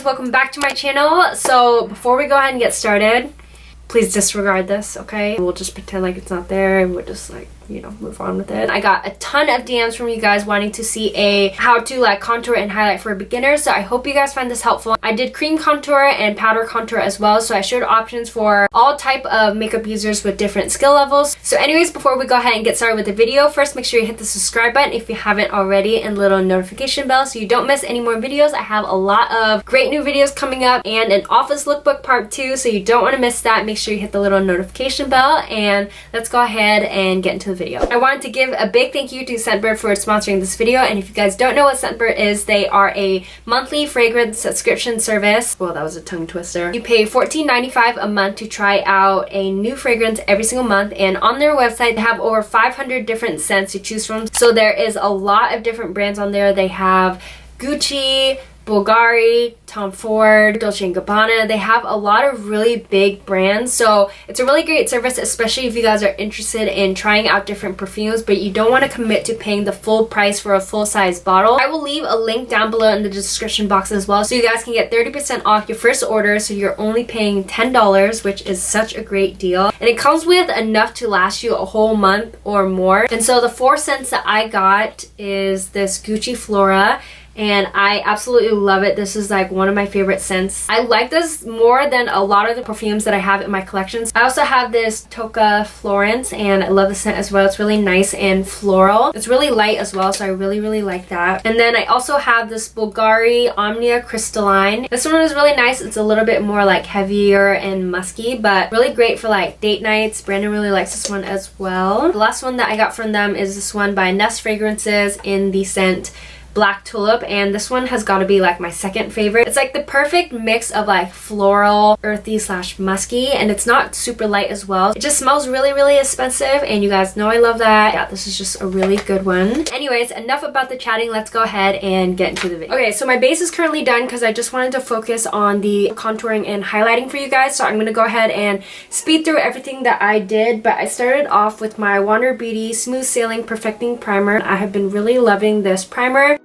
welcome back to my channel. So before we go ahead and get started, please disregard this, okay? We'll just pretend like it's not there and we'll just like, you know, move on with it. I got a ton of DMs from you guys wanting to see a how to like contour and highlight for beginners, so I hope you guys find this helpful. I did cream contour and powder contour as well, so I showed options for all type of makeup users with different skill levels. So anyways, before we go ahead and get started with the video, first make sure you hit the subscribe button if you haven't already and little notification bell so you don't miss any more videos. I have a lot of great new videos coming up and an office lookbook part 2, so you don't want to miss that. Make sure you hit the little notification bell, and let's go ahead and get into the video. I wanted to give a big thank you to Scentbird for sponsoring this video, and if you guys don't know what Scentbird is, they are a monthly fragrance subscription service. Well, that was a tongue twister. You pay $14.95 a month to try out a new fragrance every single month, and on their website they have over 500 different scents to choose from. So there is a lot of different brands on there. They have Gucci, Bulgari, Tom Ford, Dolce & Gabbana. They have a lot of really big brands, so it's a really great service, especially if you guys are interested in trying out different perfumes but you don't want to commit to paying the full price for a full-size bottle. I will leave a link down below in the description box as well, so you guys can get 30% off your first order, so you're only paying $10, which is such a great deal, and it comes with enough to last you a whole month or more. And so the 4 scents that I got is this Gucci Flora, and I absolutely love it. This is like one of my favorite scents. I like this more than a lot of the perfumes that I have in my collections. I also have this Tocca Florence, and I love the scent as well. It's really nice and floral. It's really light as well, so I really like that. And then I also have this Bulgari Omnia Crystalline. This one is really nice. It's a little bit more like heavier and musky, but really great for like date nights. Brandon really likes this one as well. The last one that I got from them is this one by Nest Fragrances in the scent Black Tulip, and this one has got to be like my second favorite. It's like the perfect mix of like floral, earthy / musky, and it's not super light as well. It just smells really expensive, and you guys know I love that. Yeah, this is just a really good one. Anyways, enough about the chatting. Let's go ahead and get into the video. Okay, so my base is currently done because I just wanted to focus on the contouring and highlighting for you guys, so I'm going to go ahead and speed through everything that I did. But I started off with my Wander Beauty Smooth Sailing Perfecting Primer. I have been really loving this primer.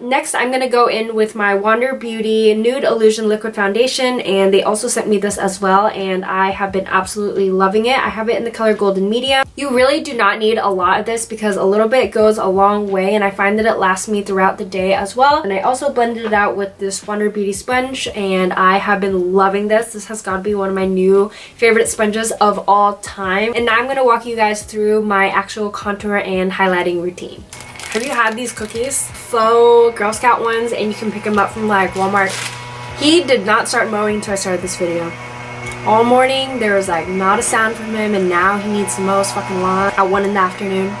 Next, I'm going to go in with my Wander Beauty Nude Elysian Liquid Foundation, and they also sent me this as well, and I have been absolutely loving it. I have it in the color Golden Medium. You really do not need a lot of this because a little bit goes a long way, and I find that it lasts me throughout the day as well. And I also blended it out with this Wander Beauty sponge, and I have been loving this. This has got to be one of my new favorite sponges of all time. And now I'm going to walk you guys through my actual contour and highlighting routine. Have you had these cookies? Faux Girl Scout ones, and you can pick them up from like Walmart. He did not start mowing until I started this video. All morning there was like not a sound from him, and now he needs to mow his fucking lawn at 1 in the afternoon.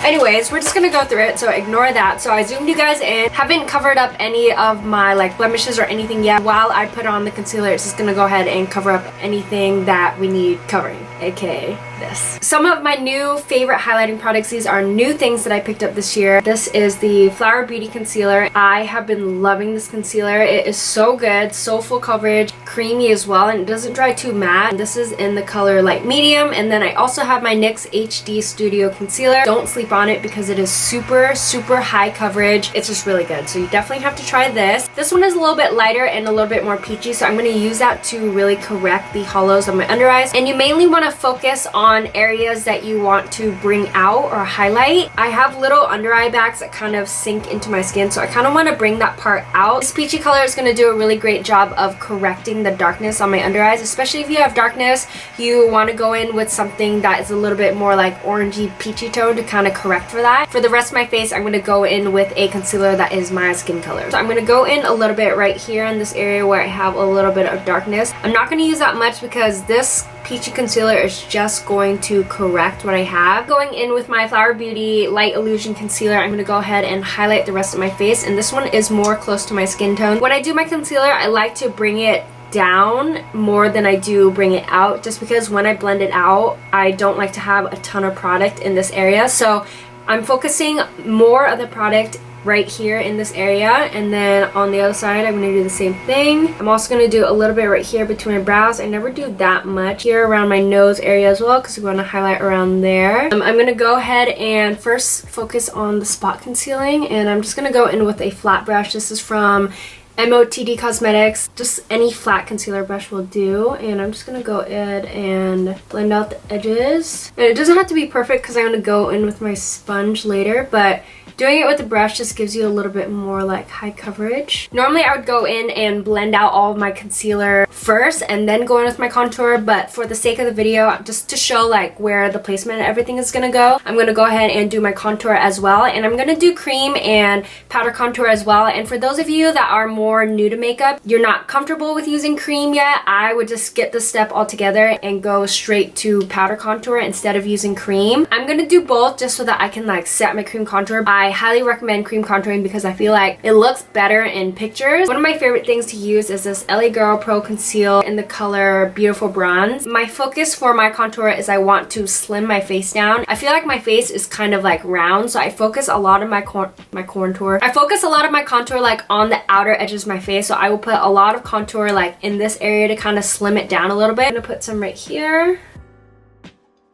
Anyways, we're just gonna go through it, so ignore that. So I zoomed you guys in. Haven't covered up any of my like blemishes or anything yet. While I put on the concealer, it's just gonna go ahead and cover up anything that we need covering, aka this. Some of my new favorite highlighting products. These are new things that I picked up this year. This is the Flower Beauty Concealer. I have been loving this concealer. It is so good, so full coverage, creamy as well, and it doesn't dry too matte. This is in the color Light Medium, and then I also have my NYX HD Studio Concealer. Don't sleep on it because it is super high coverage. It's just really good, so you definitely have to try this. This one is a little bit lighter and a little bit more peachy, so I'm going to use that to really correct the hollows of my under eyes. And you mainly want to focus on areas that you want to bring out or highlight. I have little under eye bags that kind of sink into my skin, so I kind of want to bring that part out. This peachy color is going to do a really great job of correcting the darkness on my under eyes. Especially if you have darkness, you want to go in with something that is a little bit more like orangey peachy tone to kind of correct for that. For the rest of my face, I'm going to go in with a concealer that is my skin color. So I'm going to go in a little bit right here in this area where I have a little bit of darkness. I'm not going to use that much because this peachy concealer is just going to correct what I have. Going in with my Flower Beauty Light Illusion Concealer, I'm going to go ahead and highlight the rest of my face, and this one is more close to my skin tone. When I do my concealer, I like to bring it down more than I do bring it out, just because when I blend it out, I don't like to have a ton of product in this area. So I'm focusing more of the product right here in this area, and then on the other side I'm going to do the same thing. I'm also going to do a little bit right here between my brows. I never do that much here around my nose area as well because we want to highlight around there. I'm going to go ahead and first focus on the spot concealing, and I'm just going to go in with a flat brush. This is from MOTD Cosmetics. Just any flat concealer brush will do, and I'm just gonna go in and blend out the edges. And it doesn't have to be perfect because I'm gonna go in with my sponge later, but doing it with the brush just gives you a little bit more like high coverage. Normally I would go in and blend out all of my concealer first and then go in with my contour, but for the sake of the video, just to show like where the placement and everything is gonna go, I'm gonna go ahead and do my contour as well, and I'm gonna do cream and powder contour as well. And for those of you that are more new to makeup, you're not comfortable with using cream yet, I would just skip this step altogether and go straight to powder contour instead of using cream. I'm gonna do both just so that I can like set my cream contour. I highly recommend cream contouring because I feel like it looks better in pictures. One of my favorite things to use is this LA Girl Pro Conceal in the color Beautiful Bronze. My focus for my contour is I want to slim my face down. I feel like my face is kind of like round, so I focus a lot of my contour. I focus a lot of my contour like on the outer edges of my face, so I will put a lot of contour like in this area to kind of slim it down a little bit. I'm gonna put some right here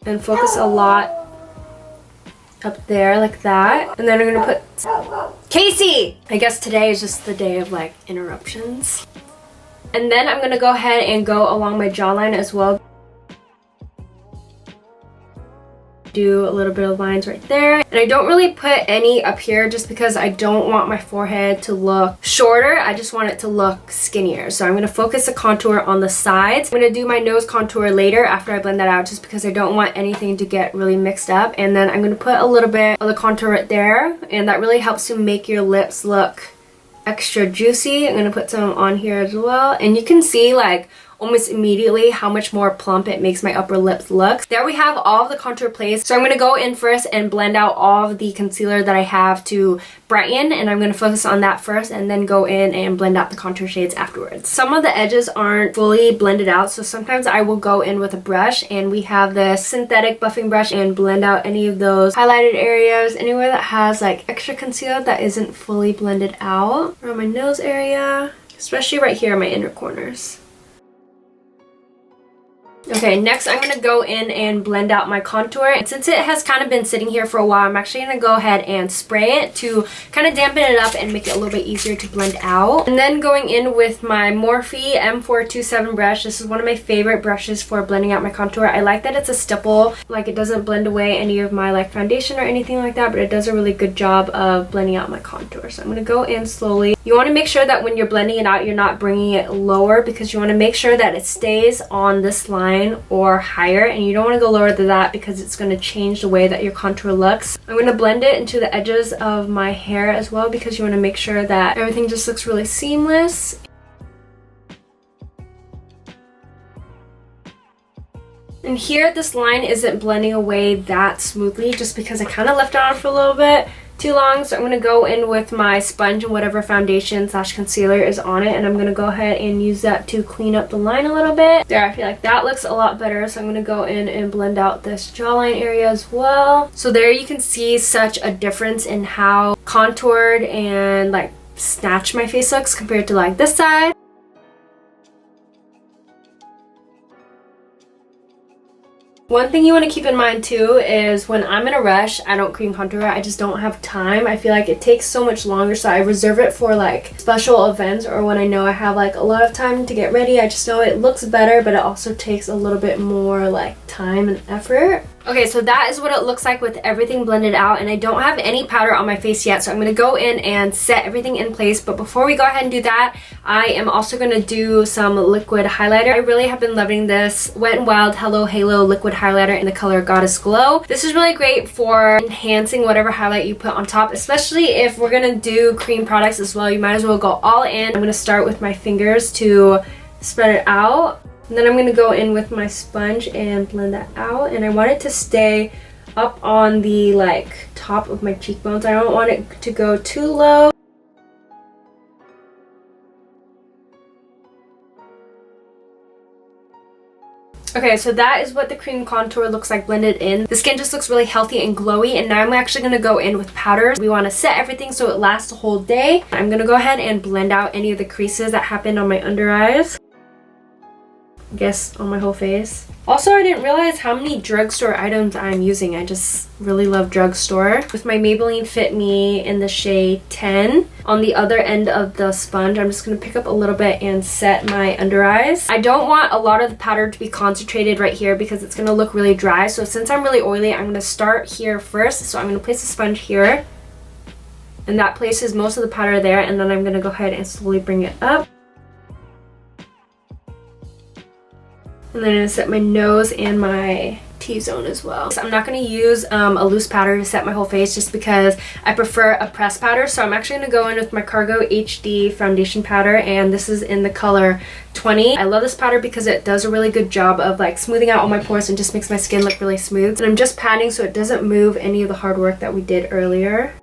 and focus a lot up there like that, and then I'm gonna put Casey! I guess today is just the day of like interruptions. And then I'm gonna go ahead and go along my jawline as well. Do a little bit of lines right there, and I don't really put any up here just because I don't want my forehead to look shorter. I just want it to look skinnier, so I'm going to focus the contour on the sides. I'm going to do my nose contour later after I blend that out just because I don't want anything to get really mixed up. And then I'm going to put a little bit of the contour right there, and that really helps to make your lips look extra juicy. I'm going to put some on here as well, and you can see like almost immediately how much more plump it makes my upper lips look. There we have all of the contour placed. So I'm going to go in first and blend out all of the concealer that I have to brighten, and I'm going to focus on that first and then go in and blend out the contour shades afterwards. Some of the edges aren't fully blended out, so sometimes I will go in with a brush, and we have this synthetic buffing brush, and blend out any of those highlighted areas, anywhere that has like extra concealer that isn't fully blended out. Around my nose area, especially right here in my inner corners. Okay, next I'm going to go in and blend out my contour. And since it has kind of been sitting here for a while, I'm actually going to go ahead and spray it to kind of dampen it up and make it a little bit easier to blend out. And then going in with my Morphe M427 brush. This is one of my favorite brushes for blending out my contour. I like that it's a stipple, like it doesn't blend away any of my like foundation or anything like that, but it does a really good job of blending out my contour. So I'm going to go in slowly. You want to make sure that when you're blending it out, you're not bringing it lower, because you want to make sure that it stays on this line or higher, and you don't want to go lower than that because it's going to change the way that your contour looks. I'm going to blend it into the edges of my hair as well, because you want to make sure that everything just looks really seamless. And here this line isn't blending away that smoothly just because I kind of left it on for a little bit too long, so I'm going to go in with my sponge and whatever foundation / concealer is on it, and I'm going to go ahead and use that to clean up the line a little bit. There, I feel like that looks a lot better, so I'm going to go in and blend out this jawline area as well. So there you can see such a difference in how contoured and like snatched my face looks compared to like this side. One thing you want to keep in mind too is when I'm in a rush, I don't cream contour. I just don't have time. I feel like it takes so much longer, so I reserve it for like special events or when I know I have like a lot of time to get ready. I just know it looks better, but it also takes a little bit more like time and effort. Okay, so that is what it looks like with everything blended out, and I don't have any powder on my face yet, so I'm going to go in and set everything in place. But before we go ahead and do that, I am also going to do some liquid highlighter. I really have been loving this Wetnwild Hello Halo liquid highlighter in the color Goddess Glow. This is really great for enhancing whatever highlight you put on top, especially if we're going to do cream products as well. You might as well go all in. I'm going to start with my fingers to spread it out. And then I'm going to go in with my sponge and blend that out. And I want it to stay up on the like top of my cheekbones. I don't want it to go too low. Okay, so that is what the cream contour looks like blended in. The skin just looks really healthy and glowy, and now I'm actually going to go in with powders. We want to set everything so it lasts a whole day. I'm going to go ahead and blend out any of the creases that happened on my under eyes. I guess on my whole face. Also, I didn't realize how many drugstore items I'm using. I just really love drugstore. With my Maybelline Fit Me in the shade 10, on the other end of the sponge, I'm just going to pick up a little bit and set my under eyes. I don't want a lot of the powder to be concentrated right here because it's going to look really dry. So since I'm really oily, I'm going to start here first. So I'm going to place the sponge here. And that places most of the powder there. And then I'm going to go ahead and slowly bring it up. And then I'm going to set my nose and my T-zone as well. So I'm not going to use a loose powder to set my whole face just because I prefer a pressed powder. So I'm actually going to go in with my CargoHD foundation powder, and this is in the color 20. I love this powder because it does a really good job of like smoothing out all my pores and just makes my skin look really smooth. And I'm just patting so it doesn't move any of the hard work that we did earlier.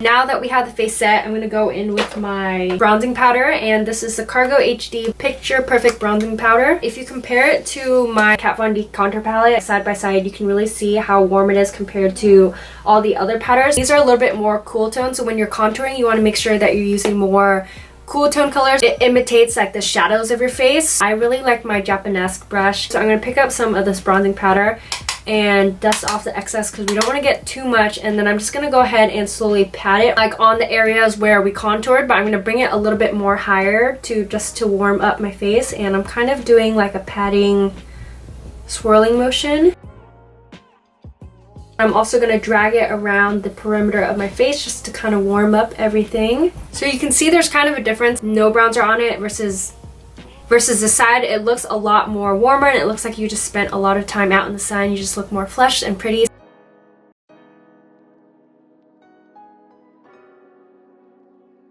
Now that we have the face set, I'm going to go in with my bronzing powder, and this is the CargoHD Picture Perfect Bronzing Powder. If you compare it to my KatVonD contour palette side by side, you can really see how warm it is compared to all the other powders. These are a little bit more cool tone, so when you're contouring, you want to make sure that you're using more cool tone colors. It imitates like the shadows of your face. I really like my Japanese brush, so I'm going to pick up some of this bronzing powder and dust off the excess because we don't want to get too much, and then I'm just going to go ahead and slowly pat it like on the areas where we contoured, but I'm going to bring it a little bit more higher to warm up my face, and I'm kind of doing like a patting swirling motion. I'm also going to drag it around the perimeter of my face just to kind of warm up everything. So you can see there's kind of a difference. No bronzer on it versus this side. It looks a lot more warmer, and it looks like you just spent a lot of time out in the sun. You just look more flushed and pretty.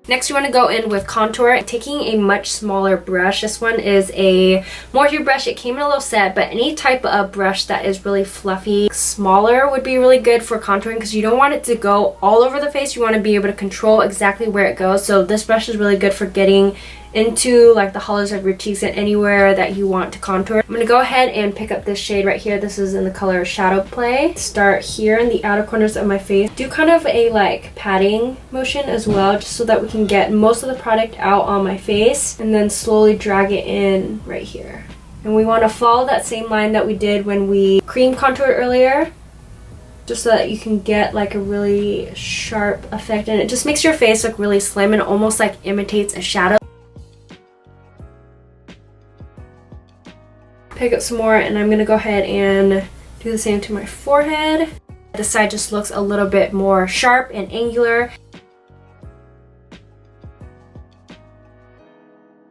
Next, you want to go in with contour, taking a much smaller brush. This one is a Morphe brush. It came in a little set, but any type of brush that is really fluffy, smaller would be really good for contouring because you don't want it to go all over the face. You want to be able to control exactly where it goes. So this brush is really good for getting into like the hollows of your cheeks and anywhere that you want to contour. I'm going to go ahead and pick up this shade right here. This is in the color Shadow Play. Start here in the outer corners of my face. Do kind of a like patting motion as well, just so that we can get most of the product out on my face, and then slowly drag it in right here. And we want to follow that same line that we did when we cream contoured earlier, just so that you can get like a really sharp effect, and it just makes your face look really slim and almost like imitates a shadow. Pick up some more, and I'm going to go ahead and do the same to my forehead. This side just looks a little bit more sharp and angular.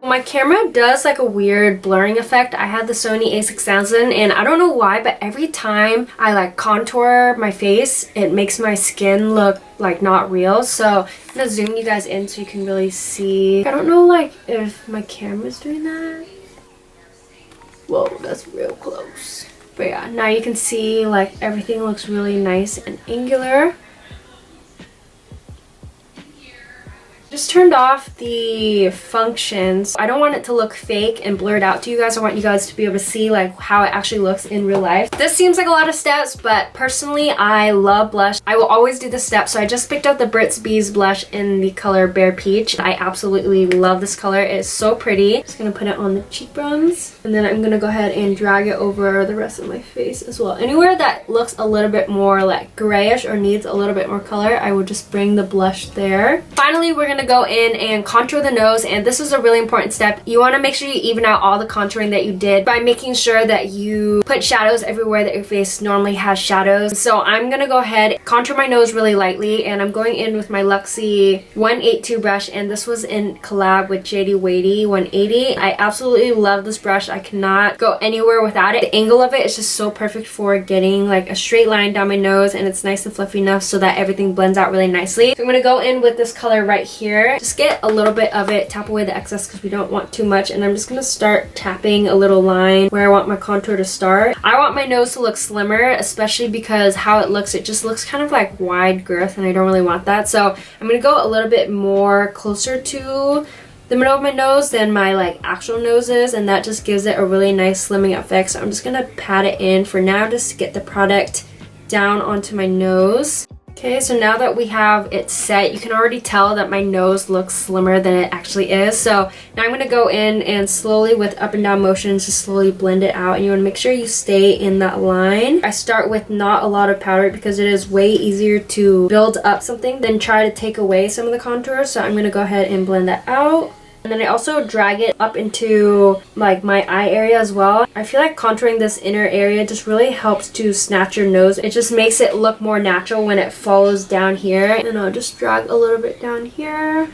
My camera does like a weird blurring effect. I have the Sony a6000, and I don't know why, but every time I like contour my face, it makes my skin look like not real. So I'm going to zoom you guys in so you can really see. I don't know like if my camera's doing that. Whoa, that's real close. But yeah, now you can see like everything looks really nice and angular. Just turned off the functions. I don't want it to look fake and blurred out to you guys. I want you guys to be able to see like how it actually looks in real life. This seems like a lot of steps, but personally I love blush. I will always do this step. So I just picked up the Burt's Bees blush in the color Bare Peach. I absolutely love this color. It is so pretty. Just gonna put it on the cheekbones, and then I'm gonna go ahead and drag it over the rest of my face as well. Anywhere that looks a little bit more like grayish or needs a little bit more color, I will just bring the blush there. Finally, we're gonna go in and contour the nose, and this is a really important step. You want to make sure you even out all the contouring that you did by making sure that you put shadows everywhere that your face normally has shadows. So I'm gonna go ahead, contour my nose really lightly, and I'm going in with my Luxie 182 brush, and this was in collab with JD Wadey 180. I absolutely love this brush. I cannot go anywhere without it. The angle of it is just so perfect for getting like a straight line down my nose, and it's nice and fluffy enough so that everything blends out really nicely. So I'm gonna go in with this color right here. Just get a little bit of it, tap away the excess because we don't want too much, and I'm just going to start tapping a little line where I want my contour to start. I want my nose to look slimmer, especially because how it looks, it just looks kind of like wide girth, and I don't really want that. So I'm going to go a little bit more closer to the middle of my nose than my like actual nose is, and that just gives it a really nice slimming effect. So I'm just gonna pat it in for now just to get the product down onto my nose. Okay, so now that we have it set, you can already tell that my nose looks slimmer than it actually is. So now I'm going to go in and slowly with up and down motions just slowly blend it out. And you want to make sure you stay in that line. I start with not a lot of powder because it is way easier to build up something than try to take away some of the contour. So I'm going to go ahead and blend that out. And then I also drag it up into like my eye area as well. I feel like contouring this inner area just really helps to snatch your nose. It just makes it look more natural when it follows down here. And I'll just drag a little bit down here.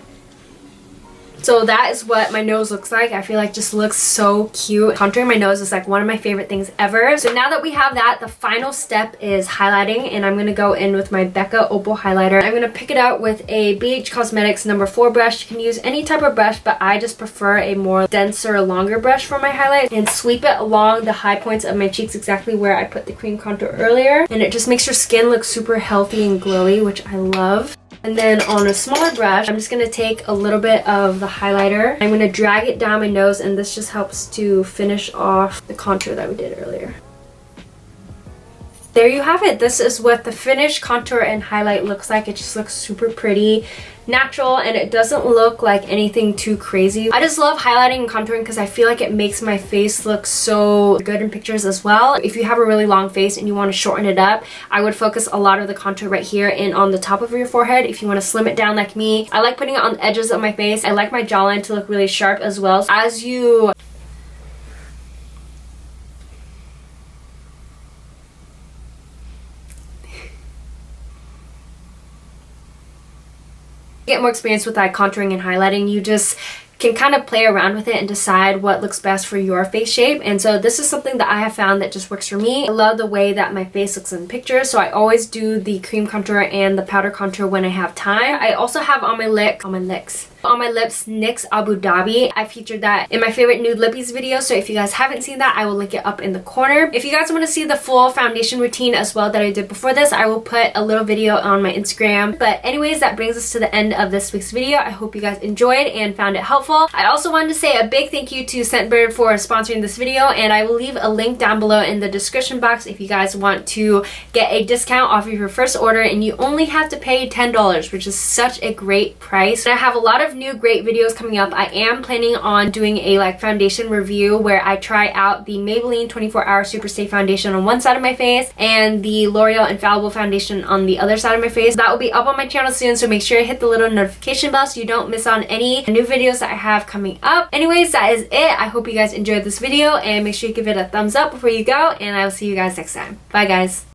So that is what my nose looks like. I feel like just looks so cute. Contouring my nose is like one of my favorite things ever. So now that we have that, the final step is highlighting, and I'm going to go in with my Becca Opal highlighter. I'm going to pick it out with a BH Cosmetics No. 4 brush. You can use any type of brush, but I just prefer a more denser, longer brush for my highlight, and sweep it along the high points of my cheeks exactly where I put the cream contour earlier. And it just makes your skin look super healthy and glowy, which I love. And then on a smaller brush, I'm just going to take a little bit of the highlighter. I'm going to drag it down my nose, and this just helps to finish off the contour that we did earlier. There you have it. This is what the finished contour and highlight looks like. It just looks super pretty, natural, and it doesn't look like anything too crazy. I just love highlighting and contouring because I feel like it makes my face look so good in pictures as well. If you have a really long face and you want to shorten it up, I would focus a lot of the contour right here and on the top of your forehead. If you want to slim it down like me, I like putting it on the edges of my face. I like my jawline to look really sharp as well. So as you get more experience with like contouring and highlighting, you just can kind of play around with it and decide what looks best for your face shape. And so this is something that I have found that just works for me. I love the way that my face looks in pictures, so I always do the cream contour and the powder contour when I have time. I also have on my lips NYX Abu Dhabi. I featured that in my favorite nude lippies video, so if you guys haven't seen that, I will link it up in the corner. If you guys want to see the full foundation routine as well that I did before this, I will put a little video on my Instagram. But anyways, that brings us to the end of this week's video. I hope you guys enjoyed and found it helpful. I also wanted to say a big thank you to Scentbird for sponsoring this video, and I will leave a link down below in the description box if you guys want to get a discount off of your first order, and you only have to pay $10, which is such a great price. And I have a lot of new great videos coming up. I am planning on doing a like foundation review where I try out the Maybelline 24-Hour Super Stay Foundation on one side of my face and the L'Oreal Infallible Foundation on the other side of my face. That will be up on my channel soon, so make sure you hit the little notification bell so you don't miss on any new videos that I have coming up. Anyways, that is it. I hope you guys enjoyed this video, and make sure you give it a thumbs up before you go, and I will see you guys next time. Bye guys.